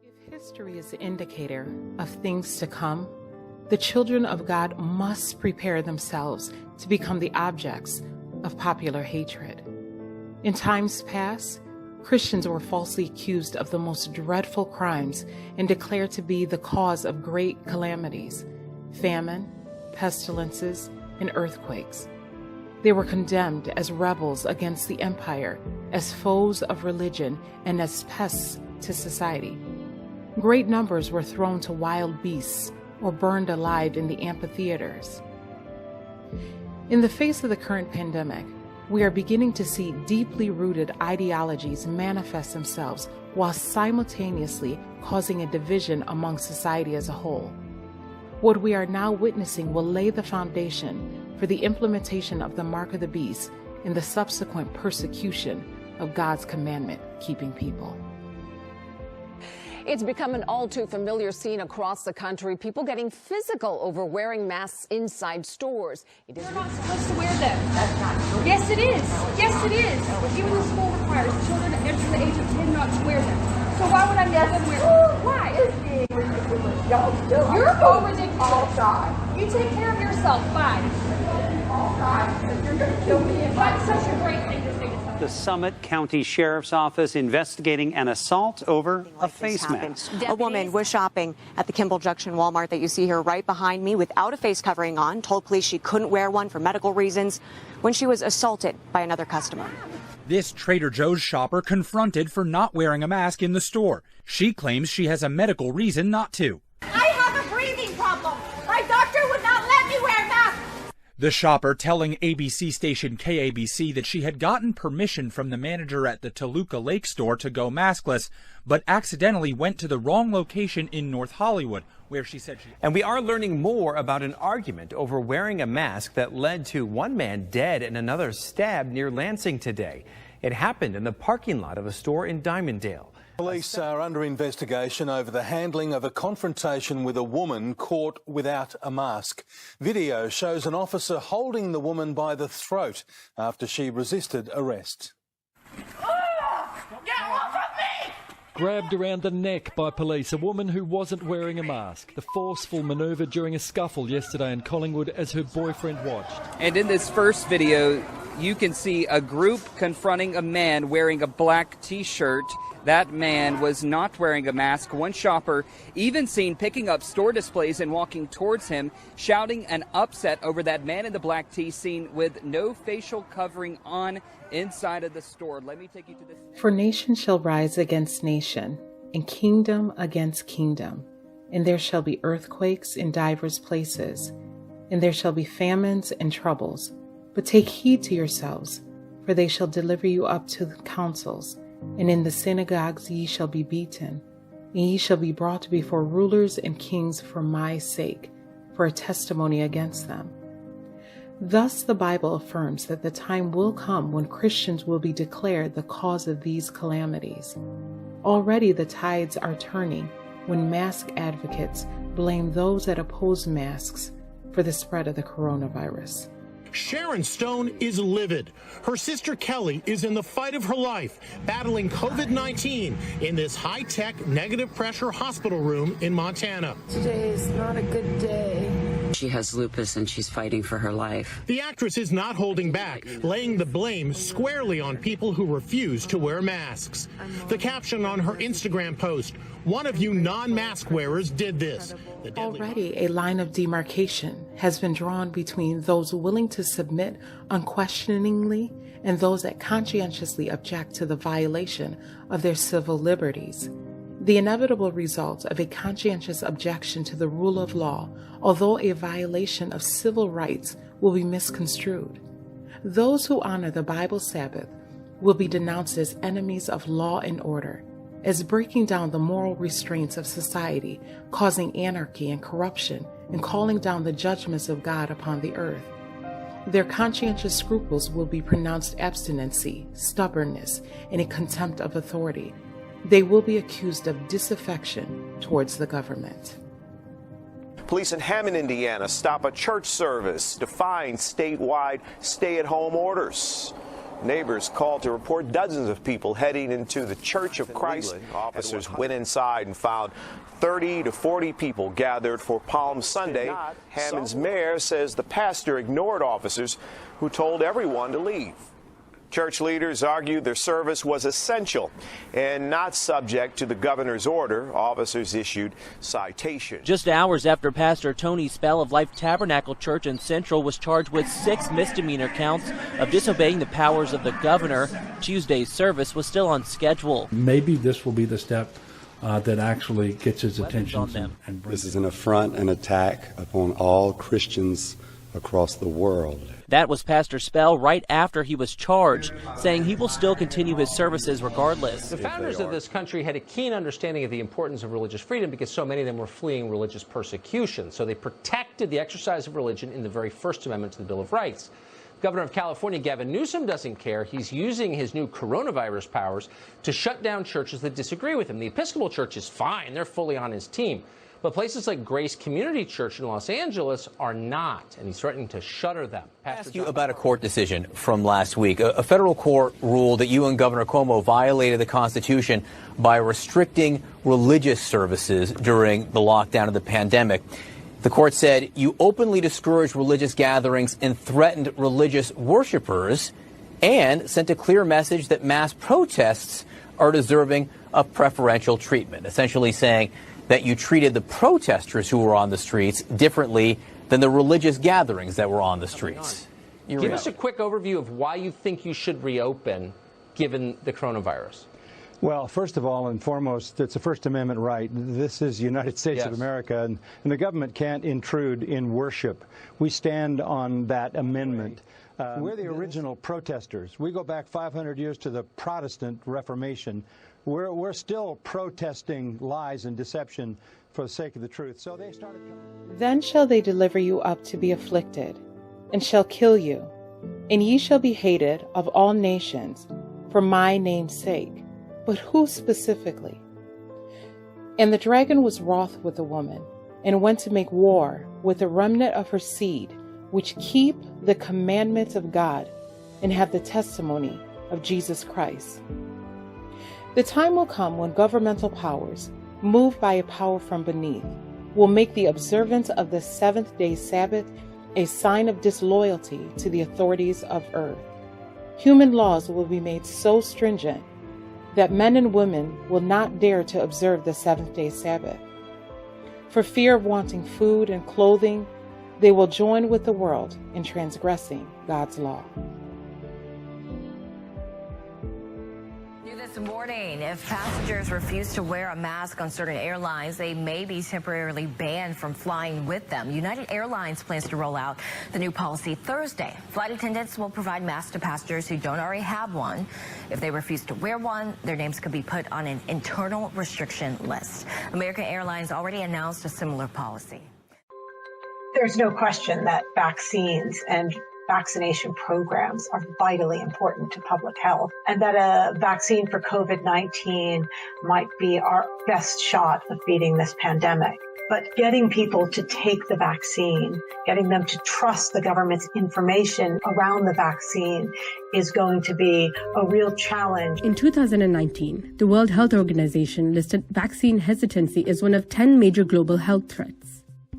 If history is an indicator of things to come, the children of God must prepare themselves to become the objects of popular hatred. In times past, Christians were falsely accused of the most dreadful crimes and declared to be the cause of great calamities, famine, pestilences, and earthquakes. They were condemned as rebels against the empire, as foes of religion, and as pests to society. Great numbers were thrown to wild beasts or burned alive in the amphitheaters. In the face of the current pandemic, we are beginning to see deeply rooted ideologies manifest themselves while simultaneously causing a division among society as a whole. What we are now witnessing will lay the foundation for the implementation of the mark of the beast and the subsequent persecution of God's commandment-keeping people. It's become an all-too-familiar scene across the country, people getting physical over wearing masks inside stores. You're not supposed to wear them. That's not true. Yes, it is. Yes, it is. Even the school requires children under the age of 10 not to wear them. So why would I make them wear them? Why? It's being ridiculous. You're so ridiculous. All time. You take care of yourself. Bye. All time. You're going to kill me. That's such a great thing to say to someone. The Summit County Sheriff's Office investigating an assault over a face mask. A woman was shopping at the Kimball Junction Walmart that you see here right behind me without a face covering on, told police she couldn't wear one for medical reasons when she was assaulted by another customer. This Trader Joe's shopper confronted for not wearing a mask in the store. She claims she has a medical reason not to. I have a breathing problem. My doctor would not let me wear a mask. The shopper telling ABC station KABC that she had gotten permission from the manager at the Toluca Lake store to go maskless, but accidentally went to the wrong location in North Hollywood, where she said she... And we are learning more about an argument over wearing a mask that led to one man dead and another stabbed near Lansing today. It happened in the parking lot of a store in Diamonddale. Police are under investigation over the handling of a confrontation with a woman caught without a mask. Video shows an officer holding the woman by the throat after she resisted arrest. Get off of me! Grabbed around the neck by police, a woman who wasn't wearing a mask. The forceful manoeuvre during a scuffle yesterday in Collingwood as her boyfriend watched. And in this first video, you can see a group confronting a man wearing a black T-shirt. That man was not wearing a mask. One shopper even seen picking up store displays and walking towards him, shouting an upset over that man in the black tee seen with no facial covering on inside of the store. Let me take you to this. For nation shall rise against nation, and kingdom against kingdom, and there shall be earthquakes in divers places, and there shall be famines and troubles. But take heed to yourselves, for they shall deliver you up to the councils, and in the synagogues ye shall be beaten, and ye shall be brought before rulers and kings for my sake, for a testimony against them. Thus the Bible affirms that the time will come when Christians will be declared the cause of these calamities. Already the tides are turning when mask advocates blame those that oppose masks for the spread of the coronavirus. Sharon Stone is livid. Her sister Kelly is in the fight of her life, battling COVID-19 in this high-tech negative pressure hospital room in Montana. Today is not a good day. She has lupus and she's fighting for her life. The actress is not holding back, laying the blame squarely on people who refuse to wear masks. The caption on her Instagram post, "One of you non-mask wearers did this." Already a line of demarcation has been drawn between those willing to submit unquestioningly and those that conscientiously object to the violation of their civil liberties. The inevitable result of a conscientious objection to the rule of law, although a violation of civil rights, will be misconstrued. Those who honor the Bible Sabbath will be denounced as enemies of law and order, as breaking down the moral restraints of society, causing anarchy and corruption, and calling down the judgments of God upon the earth. Their conscientious scruples will be pronounced obstinacy, stubbornness, and a contempt of authority. They will be accused of disaffection towards the government. Police in Hammond, Indiana, stop a church service defying statewide stay-at-home orders. Neighbors called to report dozens of people heading into the Church of Christ. Officers went inside and found 30 to 40 people gathered for Palm Sunday. Hammond's mayor says the pastor ignored officers who told everyone to leave. Church leaders argued their service was essential and not subject to the governor's order. Officers issued citations. Just hours after Pastor Tony Spell of Life Tabernacle Church in Central was charged with 6 misdemeanor counts of disobeying the powers of the governor, Tuesday's service was still on schedule. Maybe this will be the step that actually gets his attention. This is an affront and attack upon all Christians across the world. That was Pastor Spell right after he was charged, saying he will still continue his services regardless. The founders of this country had a keen understanding of the importance of religious freedom because so many of them were fleeing religious persecution. So they protected the exercise of religion in the very First Amendment to the Bill of Rights. Governor of California, Gavin Newsom, doesn't care. He's using his new coronavirus powers to shut down churches that disagree with him. The Episcopal Church is fine. They're fully on his team. But places like Grace Community Church in Los Angeles are not, and he's threatening to shutter them. Ask you about a court decision from last week. A federal court ruled that you and Governor Cuomo violated the Constitution by restricting religious services during the lockdown of the pandemic. The court said you openly discouraged religious gatherings and threatened religious worshipers and sent a clear message that mass protests are deserving of preferential treatment, essentially saying that you treated the protesters who were on the streets differently than the religious gatherings that were on the streets. Give us a quick overview of why you think you should reopen, given the coronavirus. Well, first of all and foremost, it's a First Amendment right. This is the United States of America, and the government can't intrude in worship. We stand on that amendment. We're the original protesters. We go back 500 years to the Protestant Reformation. We're still protesting lies and deception for the sake of the truth. So they started coming. Then shall they deliver you up to be afflicted, and shall kill you, and ye shall be hated of all nations for my name's sake. But who specifically? And the dragon was wroth with the woman, and went to make war with the remnant of her seed, which keep the commandments of God, and have the testimony of Jesus Christ. The time will come when governmental powers, moved by a power from beneath, will make the observance of the seventh-day Sabbath a sign of disloyalty to the authorities of earth. Human laws will be made so stringent that men and women will not dare to observe the seventh-day Sabbath. For fear of wanting food and clothing, they will join with the world in transgressing God's law. This morning, if passengers refuse to wear a mask on certain airlines, they may be temporarily banned from flying with them. United Airlines plans to roll out the new policy Thursday. Flight attendants will provide masks to passengers who don't already have one. If they refuse to wear one, their names could be put on an internal restriction list. American Airlines already announced a similar policy. There's no question that vaccines and vaccination programs are vitally important to public health, and that a vaccine for COVID-19 might be our best shot of beating this pandemic. But getting people to take the vaccine, getting them to trust the government's information around the vaccine is going to be a real challenge. In 2019, the World Health Organization listed vaccine hesitancy as one of 10 major global health threats.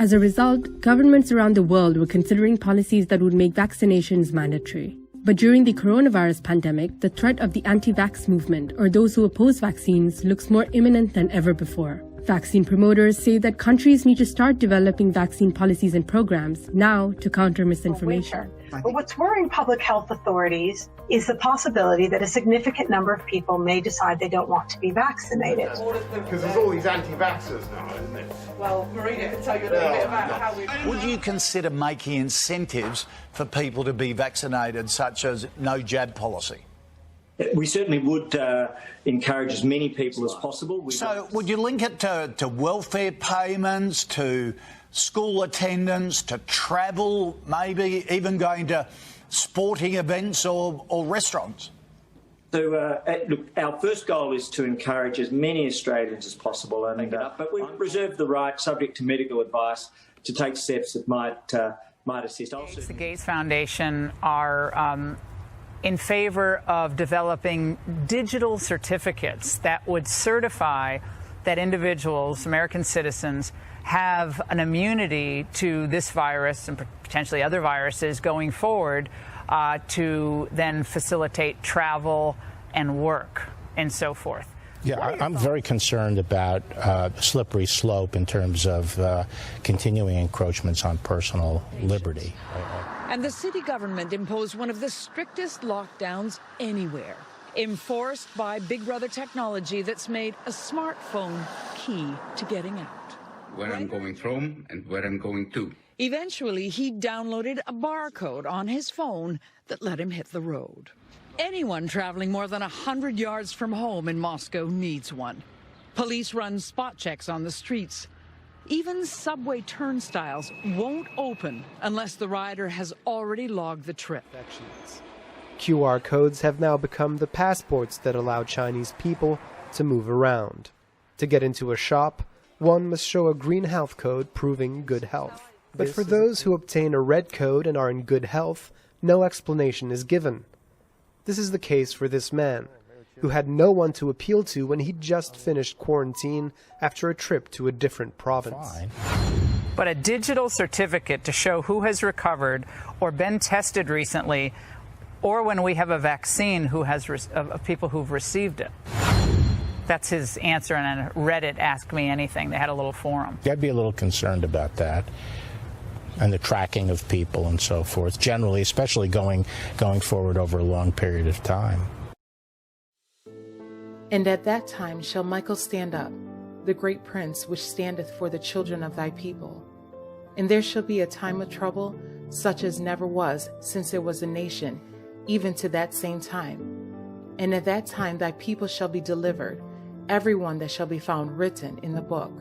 As a result, governments around the world were considering policies that would make vaccinations mandatory. But during the coronavirus pandemic, the threat of the anti-vax movement, or those who oppose vaccines, looks more imminent than ever before. Vaccine promoters say that countries need to start developing vaccine policies and programs now to counter misinformation. But what's worrying public health authorities is the possibility that a significant number of people may decide they don't want to be vaccinated. Because there's all these anti-vaxxers now, isn't it? Well, Marina can tell you a little bit about how we... Would you consider making incentives for people to be vaccinated, such as no jab policy? We certainly would encourage as many people as possible. So would you link it to welfare payments, to school attendance, to travel, maybe even going to sporting events or restaurants? So, look, our first goal is to encourage as many Australians as possible, but we reserve the right, subject to medical advice, to take steps that might assist. The Gates Foundation are in favor of developing digital certificates that would certify that individuals, American citizens, have an immunity to this virus and potentially other viruses going forward to then facilitate travel and work and so forth. Yeah, I'm very concerned about the slippery slope in terms of continuing encroachments on personal liberty. And the city government imposed one of the strictest lockdowns anywhere, enforced by Big Brother technology that's made a smartphone key to getting out. Where I'm going from and where I'm going to. Eventually, he downloaded a barcode on his phone that let him hit the road. Anyone traveling more than 100 yards from home in Moscow needs one. Police run spot checks on the streets. Even subway turnstiles won't open unless the rider has already logged the trip. QR codes have now become the passports that allow Chinese people to move around. To get into a shop, one must show a green health code proving good health. But for those who obtain a red code and are in good health, no explanation is given. This is the case for this man, who had no one to appeal to when he just finished quarantine after a trip to a different province. But a digital certificate to show who has recovered or been tested recently, or when we have a vaccine who has of people who've received it. That's his answer on Reddit, Ask Me Anything. They had a little forum. I'd be a little concerned about that and the tracking of people and so forth, generally, especially going forward over a long period of time. And at that time shall Michael stand up, the great prince which standeth for the children of thy people. And there shall be a time of trouble, such as never was since there was a nation, even to that same time. And at that time thy people shall be delivered, every one that shall be found written in the book.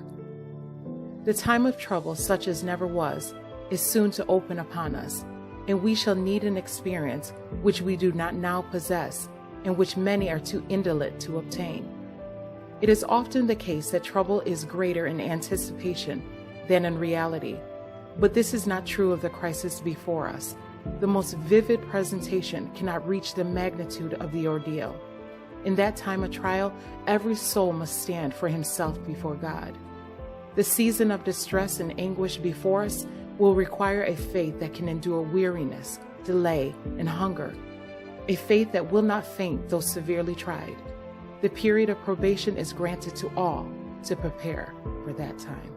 The time of trouble, such as never was, is soon to open upon us, and we shall need an experience which we do not now possess, and which many are too indolent to obtain. It is often the case that trouble is greater in anticipation than in reality, but this is not true of the crisis before us. The most vivid presentation cannot reach the magnitude of the ordeal. In that time of trial, every soul must stand for himself before God. The season of distress and anguish before us will require a faith that can endure weariness, delay, and hunger, a faith that will not faint though severely tried. The period of probation is granted to all to prepare for that time.